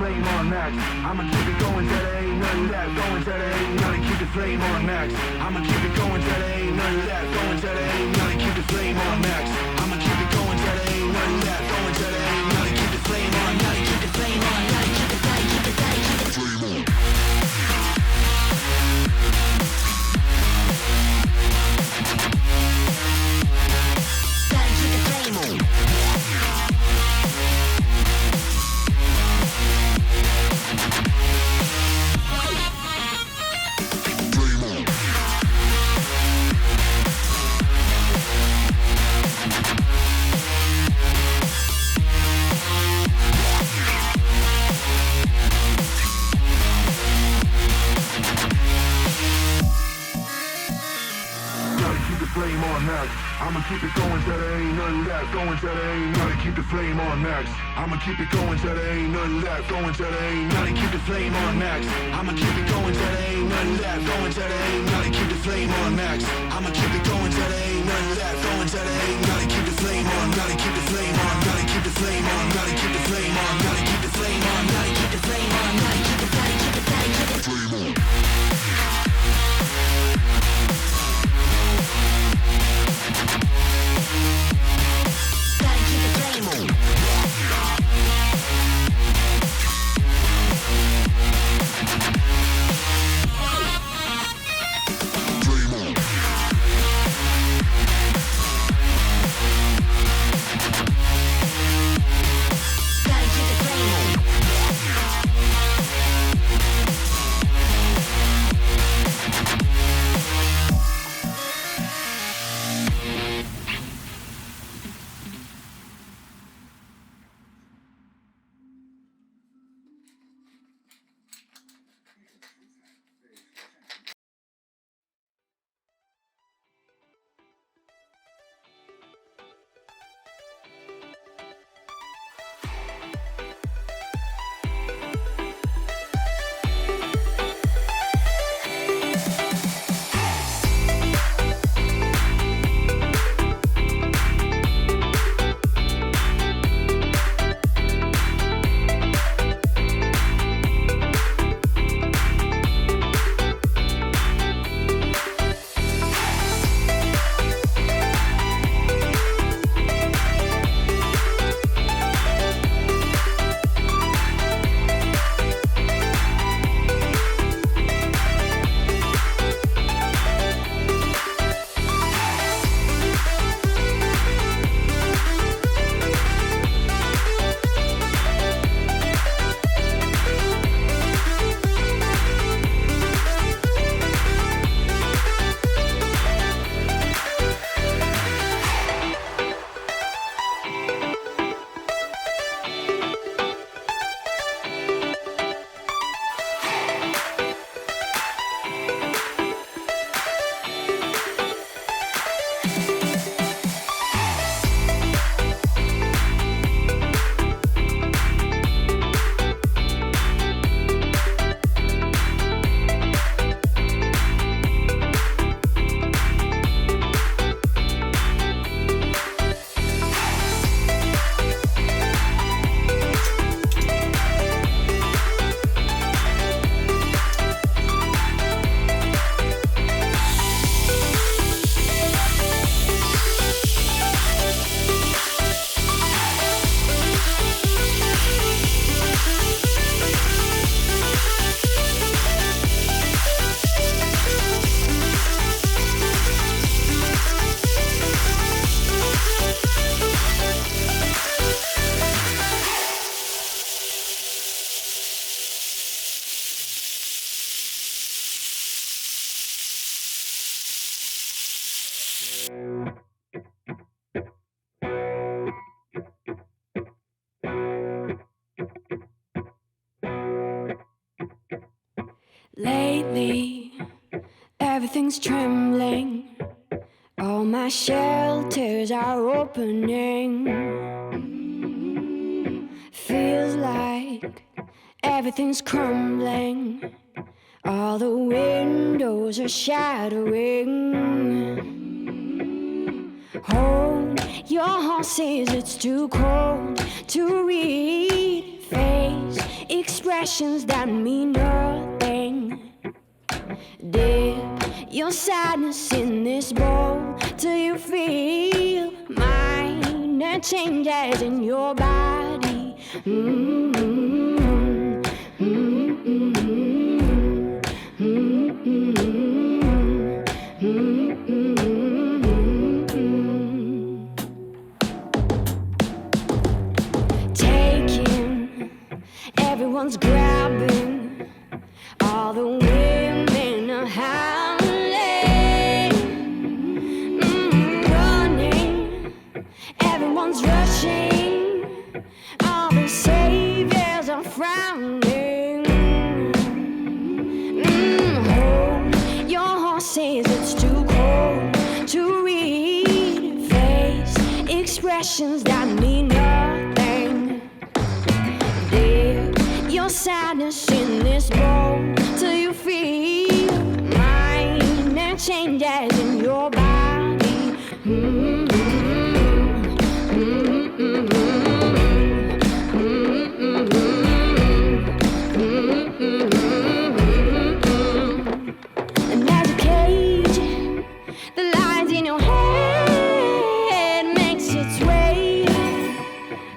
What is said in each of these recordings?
flame on max. I'ma keep it going till there ain't none left. Going till there ain't none. Keep the flame on max. I'ma keep it going till there ain't none left. Going till there ain't none. Keep the flame on max. I'ma keep it going till there ain't none left. Going till there ain't none. Keep the flame on. Gotta keep the flame on. Gotta keep the flame. Keep the flame. Keep the flame on. Flame on max. I'ma keep it going till there ain't none left. Going till there ain't none. Keep the flame on max. I'ma keep it going till there ain't none left. Going till there ain't none. Keep the flame on max. I'ma keep it going till there ain't none left. Going till there ain't none. Keep the flame on max. I'ma keep it going till there ain't none left. Going till there ain't none. Keep the flame on. Gotta keep the flame on. Gotta keep the flame on. Gotta keep the flame on. Gotta keep the flame on. Gotta keep the flame on. Gotta keep the flame. Keep the flame. Keep the flame on. Lately, everything's trembling. All my shelters are opening. Feels like everything's crumbling. All the windows are shattering. Hold your horses, it's too cold to read. Face expressions that mean nothing. Dip your sadness in this bowl till you feel minor changes in your body. Taking, everyone's grabbing, all the women are howling, running, everyone's rushing, all the saviors are frowning. Hold your horses, it's too cold to read, face expressions that mean nothing. Dip your sadness in this bowl till you feel minor changes in your body. And as you cage the lines in your head makes its way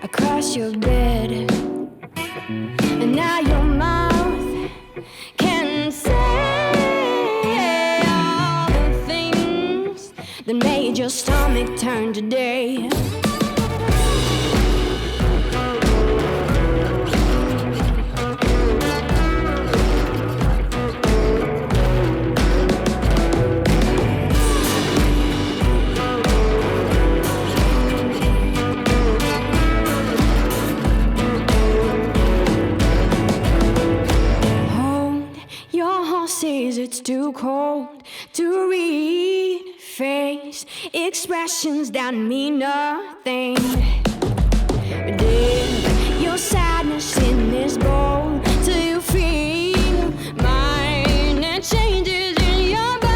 across your bed, and now your mouth can say all the things that made your stomach turn today. Horses, it's too cold to read, face expressions that mean nothing. Dip your sadness in this bowl till you feel minor changes in your body.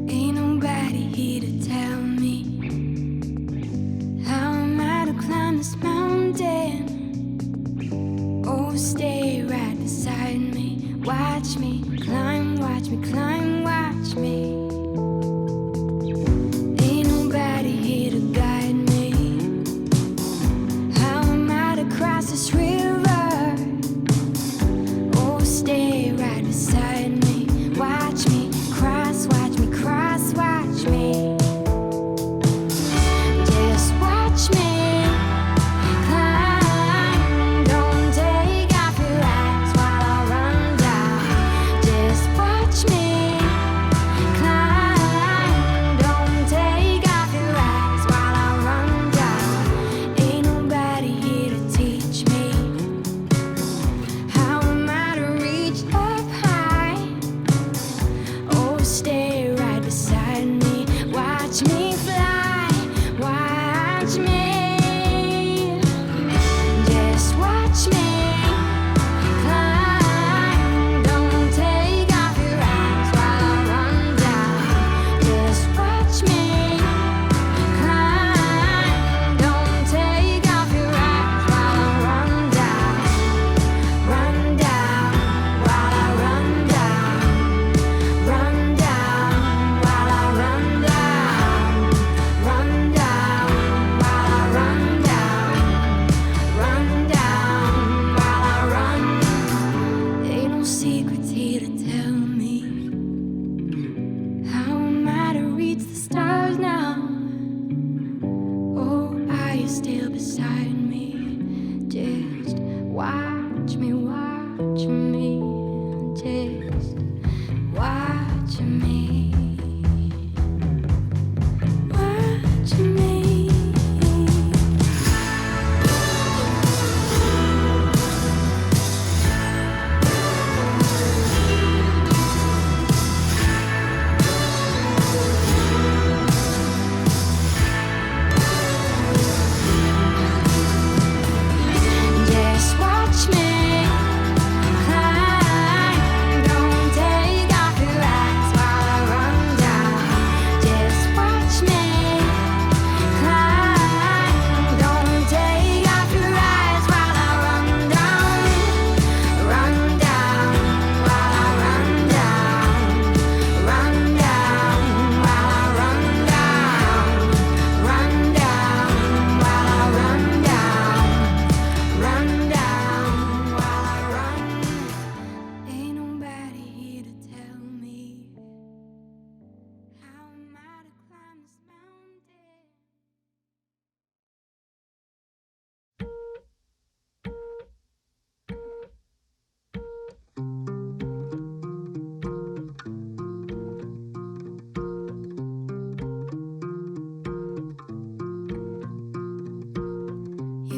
Ain't nobody here to tell me how am I to climb this mountain. Oh, stay right beside me, watch me climb, watch me climb, watch me. Ain't nobody here to guide me. How am I to cross this river? Oh, stay right beside me, watch me cross, watch me cross, watch me. Just watch me climb. Don't take off your eyes while I run down. Just watch me climb. Don't take off your eyes while I run down. Ain't nobody here to teach me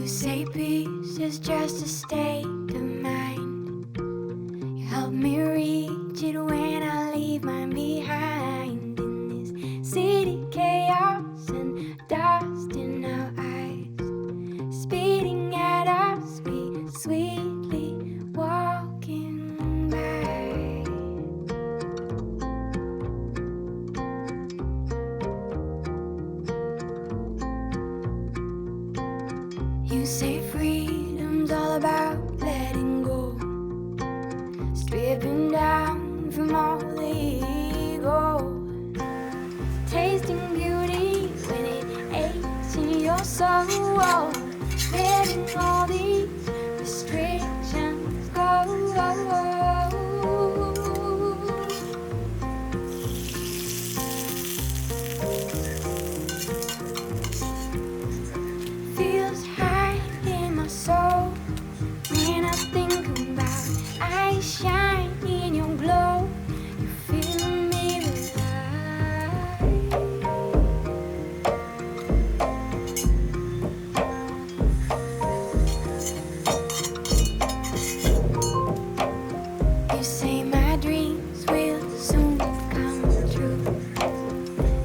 You say peace is just a state of mind. You help me reach it when I leave mine behind. In this city, chaos and dust in our eyes, speeding at our speed, sweetly walking by. You say freedom's all about letting go, stripping down from all the ego, tasting beauty when it aches in your soul, letting all these restrictions go. Feels high in my soul when I think about I shine in your glow. You fill me with light. You say my dreams will soon come true.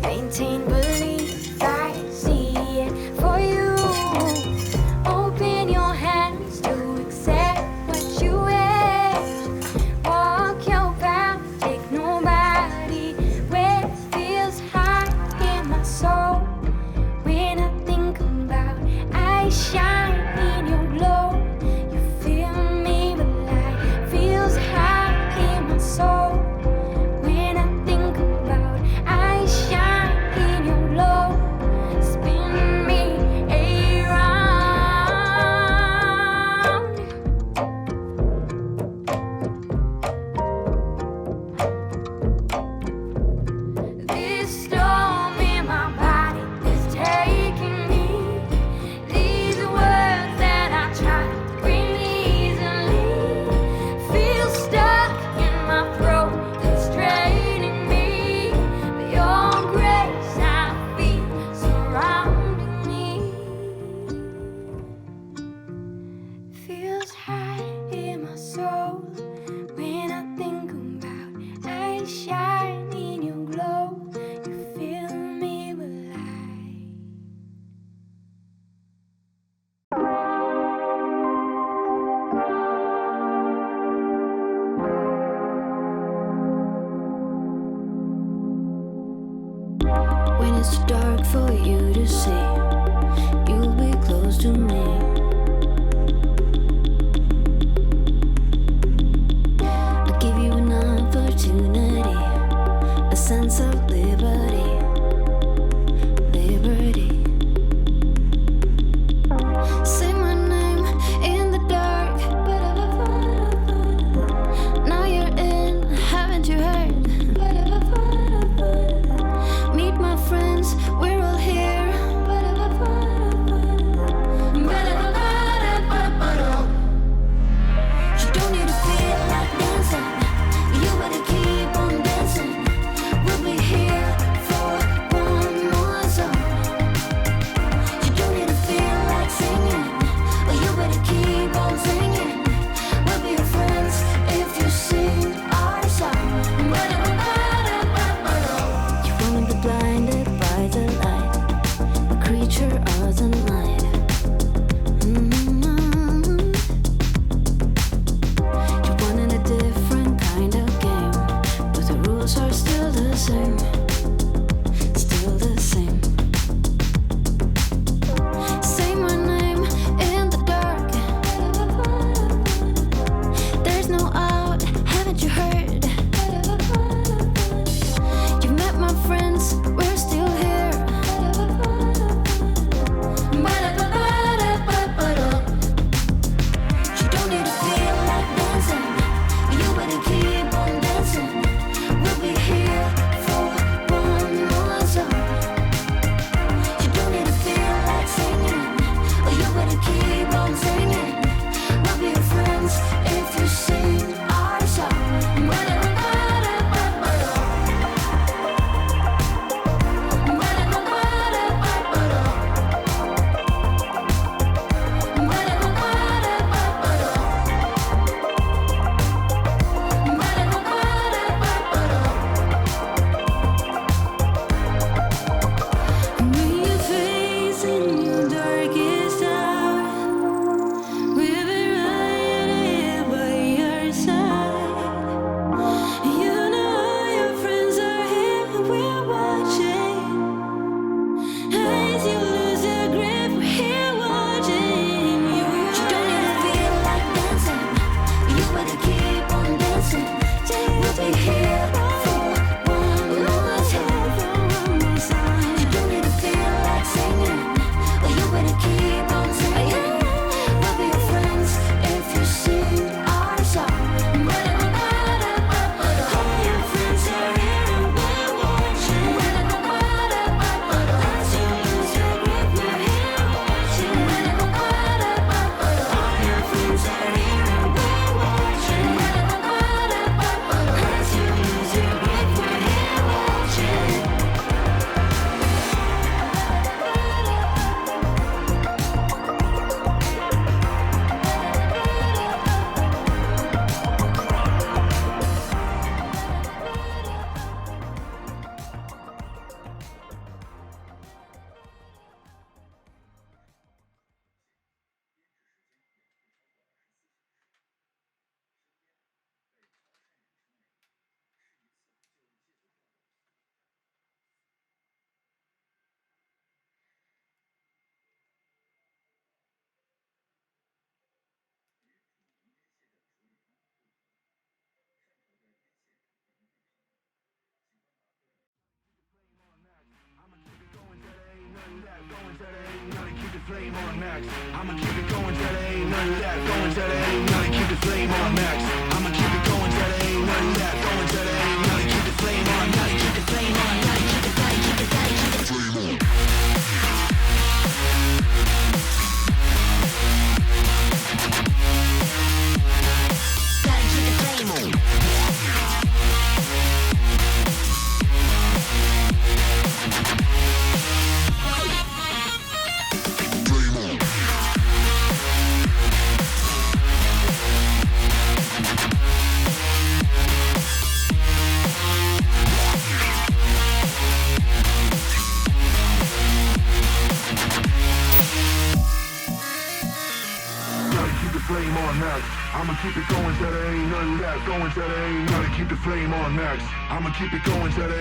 Maintain belief, I see it for you. Open your hands to accept what you wish. Walk your path, take nobody where it feels high in my soul. When I think about I shine in your glow, you fill me with light. Feels high in my soul. When I think about I shine in your glow, spin me around. This storm in my body is taking me. These words that I try to bring easily feel stuck in my throat, constraining me. But your grace I feel surrounding me. Feels high in my soul when I think about I shine in your glow. You fill me with light. When it's dark for you to see, you'll be close to me. flame on max. I'ma keep it going till there ain't none of that. Going till there ain't none. Keep the flame on max. I'ma keep it going till there ain't none of that. Going till there ain't none. Keep the flame on. Gotta keep the flame on. Gotta keep it. Gotta keep it. Gotta keep the flame on. Gotta keep the flame on. Flame on max. I'ma keep it going till there ain't none of that. Going till there ain't none. Keep the flame on max. I'ma keep it going till there